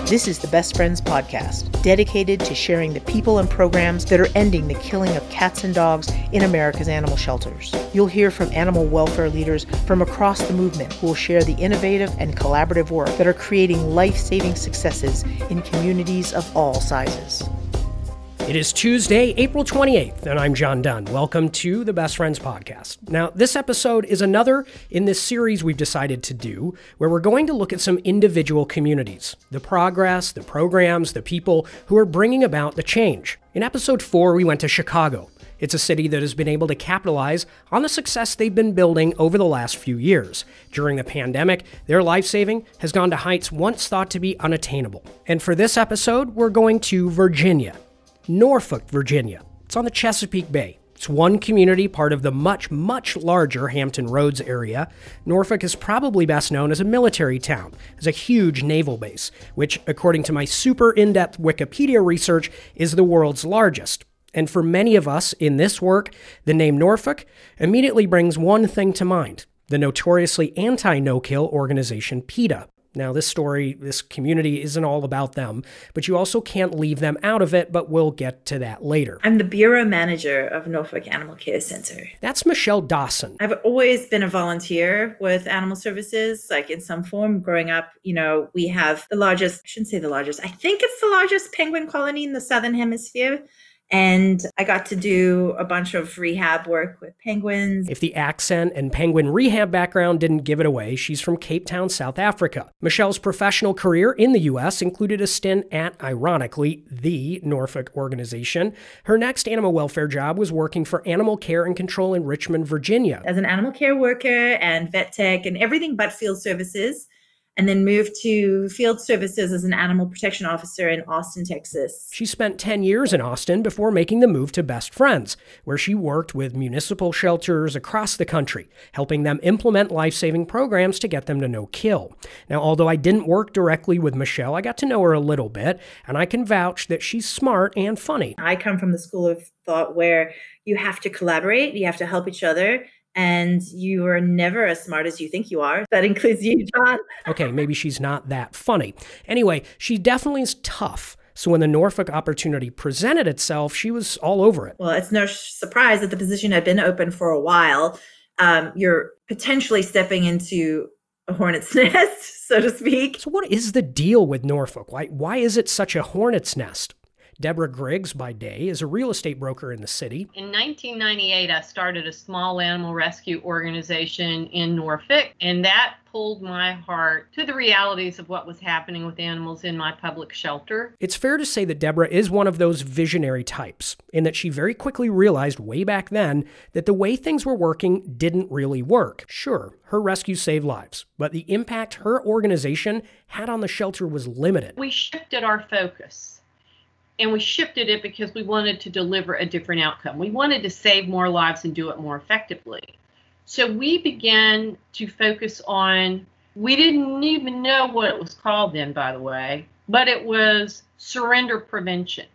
This is the Best Friends Podcast, dedicated to sharing the people and programs that are ending the killing of cats and dogs in America's animal shelters. You'll hear from animal welfare leaders from across the movement who will share the innovative and collaborative work that are creating life-saving successes in communities of all sizes. It is Tuesday, April 28th, and I'm John Dunn. Welcome to the Best Friends Podcast. Now, this episode is another in this series we've decided to do, where we're going to look at some individual communities, the progress, the programs, the people who are bringing about the change. In episode 4, we went to Chicago. It's a city that has been able to capitalize on the success they've been building over the last few years. During the pandemic, their life-saving has gone to heights once thought to be unattainable. And for this episode, we're going to Virginia. Norfolk, Virginia. It's on the Chesapeake Bay. It's one community, part of the much, much larger Hampton Roads area. Norfolk is probably best known as a military town, as a huge naval base, which, according to my super in-depth Wikipedia research, is the world's largest. And for many of us in this work, the name Norfolk immediately brings one thing to mind: the notoriously anti-no-kill organization PETA. Now, this community isn't all about them, but you also can't leave them out of it, but we'll get to that later. I'm the bureau manager of Norfolk Animal Care Center. That's Michelle Dawson. I've always been a volunteer with animal services, like in some form. Growing up, we have I shouldn't say the largest, I think it's the largest penguin colony in the Southern Hemisphere. And I got to do a bunch of rehab work with penguins. If the accent and penguin rehab background didn't give it away, she's from Cape Town, South Africa. Michelle's professional career in the U.S. included a stint at, ironically, the Norfolk organization. Her next animal welfare job was working for Animal Care and Control in Richmond, Virginia. As an animal care worker and vet tech and everything but field services. And then moved to field services as an animal protection officer in Austin, Texas. She spent 10 years in Austin before making the move to Best Friends, where she worked with municipal shelters across the country, helping them implement life-saving programs to get them to no-kill. Now, although I didn't work directly with Michelle, I got to know her a little bit, and I can vouch that she's smart and funny. I come from the school of thought where you have to collaborate, you have to help each other, and you are never as smart as you think you are. That includes you, John. Okay, maybe she's not that funny. Anyway, she definitely is tough. So when the Norfolk opportunity presented itself, she was all over it. Well, it's no surprise that the position had been open for a while. You're potentially stepping into a hornet's nest, so to speak. So what is the deal with Norfolk? Why is it such a hornet's nest? Deborah Griggs, by day, is a real estate broker in the city. In 1998, I started a small animal rescue organization in Norfolk, and that pulled my heart to the realities of what was happening with animals in my public shelter. It's fair to say that Deborah is one of those visionary types, in that she very quickly realized way back then that the way things were working didn't really work. Sure, her rescue saved lives, but the impact her organization had on the shelter was limited. We shifted our focus. And we shifted it because we wanted to deliver a different outcome. We wanted to save more lives and do it more effectively. So we began to focus on, we didn't even know what it was called then, by the way, but it was surrender prevention.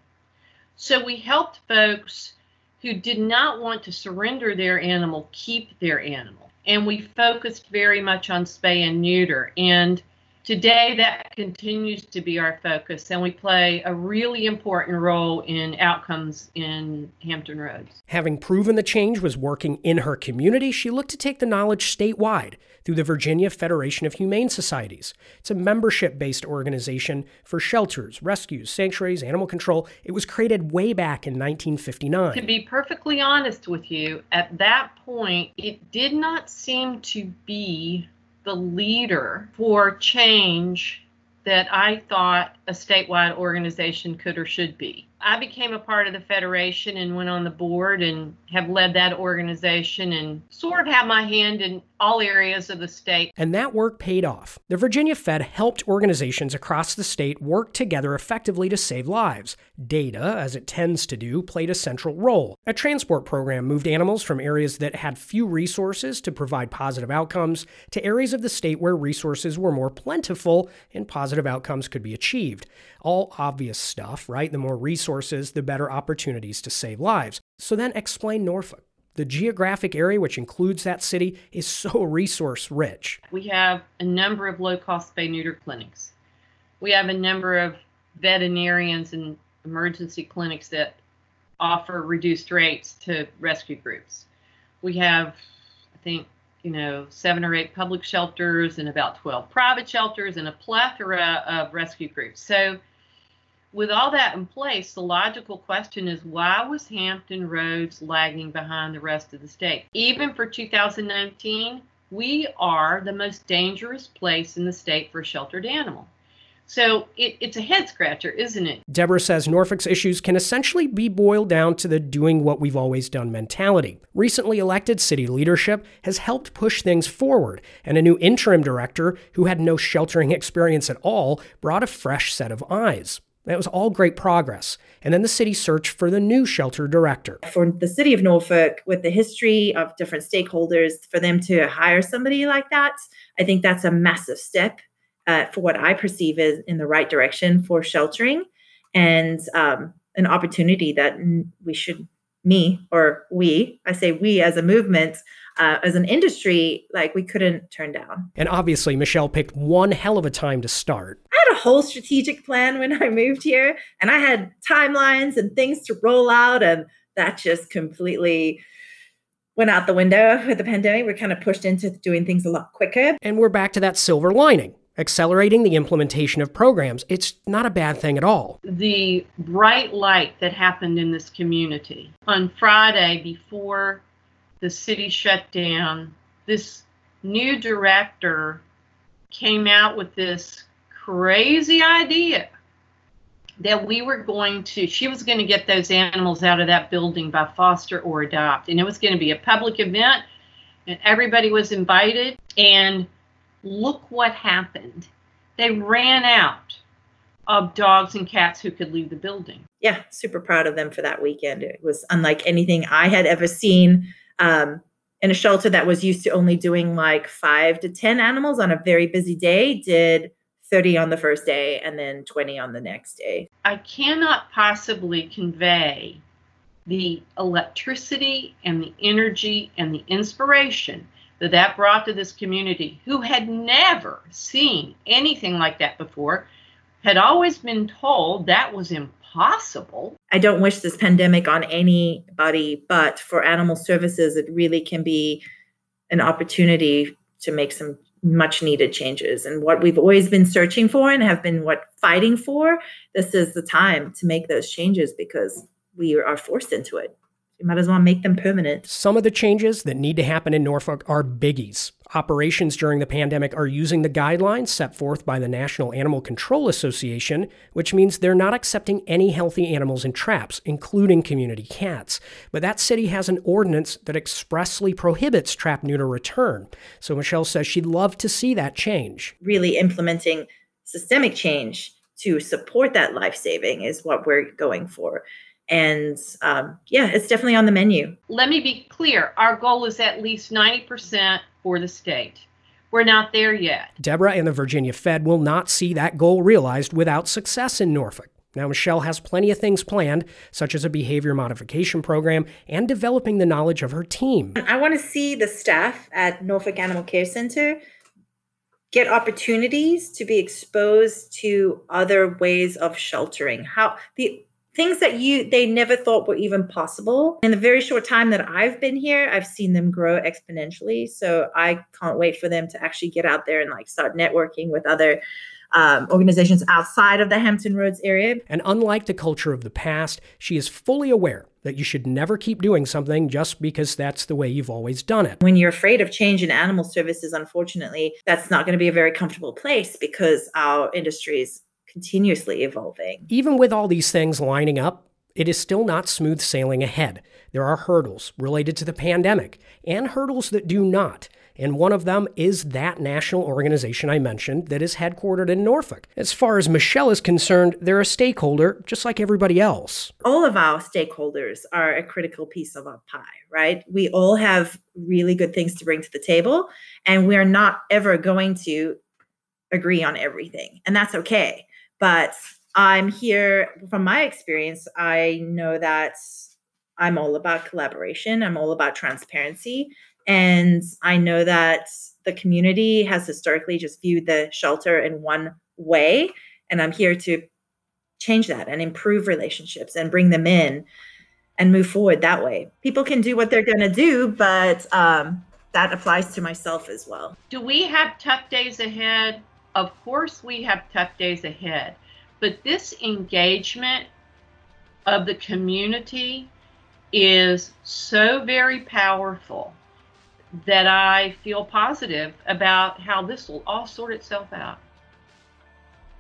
So we helped folks who did not want to surrender their animal keep their animal. And we focused very much on spay and neuter. And today, that continues to be our focus, and we play a really important role in outcomes in Hampton Roads. Having proven the change was working in her community, she looked to take the knowledge statewide through the Virginia Federation of Humane Societies. It's a membership-based organization for shelters, rescues, sanctuaries, animal control. It was created way back in 1959. To be perfectly honest with you, at that point, it did not seem to be the leader for change that I thought a statewide organization could or should be. I became a part of the Federation and went on the board and have led that organization and sort of have my hand in all areas of the state. And that work paid off. The Virginia Fed helped organizations across the state work together effectively to save lives. Data, as it tends to do, played a central role. A transport program moved animals from areas that had few resources to provide positive outcomes to areas of the state where resources were more plentiful and positive outcomes could be achieved. All obvious stuff, right? The more resources, the better opportunities to save lives. So then explain Norfolk. The geographic area, which includes that city, is so resource rich. We have a number of low-cost spay-neuter clinics. We have a number of veterinarians and emergency clinics that offer reduced rates to rescue groups. We have, I think, 7 or 8 public shelters and about 12 private shelters and a plethora of rescue groups. So with all that in place, the logical question is, why was Hampton Roads lagging behind the rest of the state? Even for 2019, we are the most dangerous place in the state for a sheltered animal. So it's a head scratcher, isn't it? Deborah says Norfolk's issues can essentially be boiled down to the doing what we've always done mentality. Recently elected city leadership has helped push things forward, and a new interim director who had no sheltering experience at all brought a fresh set of eyes. That was all great progress. And then the city searched for the new shelter director. For the city of Norfolk, with the history of different stakeholders, for them to hire somebody like that, I think that's a massive step for what I perceive as in the right direction for sheltering, and an opportunity that I say we as a movement, as an industry, we couldn't turn down. And obviously, Michelle picked one hell of a time to start. I had a whole strategic plan when I moved here, and I had timelines and things to roll out, and that just completely went out the window with the pandemic. We're kind of pushed into doing things a lot quicker. And we're back to that silver lining. Accelerating the implementation of programs. It's not a bad thing at all. The bright light that happened in this community. On Friday, before the city shut down, this new director came out with this crazy idea that she was going to get those animals out of that building by foster or adopt. And it was going to be a public event, and everybody was invited. And look what happened. They ran out of dogs and cats who could leave the building. Yeah, super proud of them for that weekend. It was unlike anything I had ever seen in a shelter that was used to only doing 5 to 10 animals on a very busy day, did 30 on the first day and then 20 on the next day. I cannot possibly convey the electricity and the energy and the inspiration that brought to this community, who had never seen anything like that before, had always been told that was impossible. I don't wish this pandemic on anybody, but for animal services, it really can be an opportunity to make some much needed changes. And what we've always been searching for and have been fighting for, this is the time to make those changes because we are forced into it. You might as well make them permanent. Some of the changes that need to happen in Norfolk are biggies. Operations during the pandemic are using the guidelines set forth by the National Animal Control Association, which means they're not accepting any healthy animals in traps, including community cats. But that city has an ordinance that expressly prohibits trap neuter return. So Michelle says she'd love to see that change. Really implementing systemic change to support that life-saving is what we're going for. And it's definitely on the menu. Let me be clear. Our goal is at least 90% for the state. We're not there yet. Deborah and the Virginia Fed will not see that goal realized without success in Norfolk. Now, Michelle has plenty of things planned, such as a behavior modification program and developing the knowledge of her team. I want to see the staff at Norfolk Animal Care Center get opportunities to be exposed to other ways of sheltering. Things that they never thought were even possible. In the very short time that I've been here, I've seen them grow exponentially. So I can't wait for them to actually get out there and start networking with other organizations outside of the Hampton Roads area. And unlike the culture of the past, she is fully aware that you should never keep doing something just because that's the way you've always done it. When you're afraid of change in animal services, unfortunately, that's not going to be a very comfortable place because our industry is continuously evolving. Even with all these things lining up, it is still not smooth sailing ahead. There are hurdles related to the pandemic and hurdles that do not. And one of them is that national organization I mentioned that is headquartered in Norfolk. As far as Michelle is concerned, they're a stakeholder just like everybody else. All of our stakeholders are a critical piece of our pie, right? We all have really good things to bring to the table, and we're not ever going to agree on everything. And that's okay. But I'm here, from my experience, I know that I'm all about collaboration. I'm all about transparency. And I know that the community has historically just viewed the shelter in one way. And I'm here to change that and improve relationships and bring them in and move forward that way. People can do what they're going to do, but that applies to myself as well. Do we have tough days ahead? Of course we have tough days ahead. But this engagement of the community is so very powerful that I feel positive about how this will all sort itself out.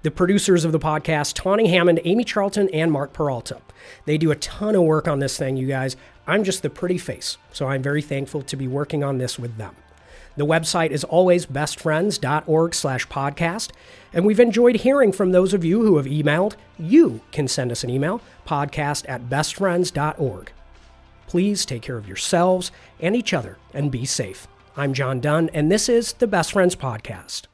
The producers of the podcast, Tawny Hammond, Amy Charlton, and Mark Peralta. They do a ton of work on this thing, you guys. I'm just the pretty face, so I'm very thankful to be working on this with them. The website is always bestfriends.org/podcast, and we've enjoyed hearing from those of you who have emailed. You can send us an email, podcast@bestfriends.org. Please take care of yourselves and each other and be safe. I'm John Dunn, and this is the Best Friends Podcast.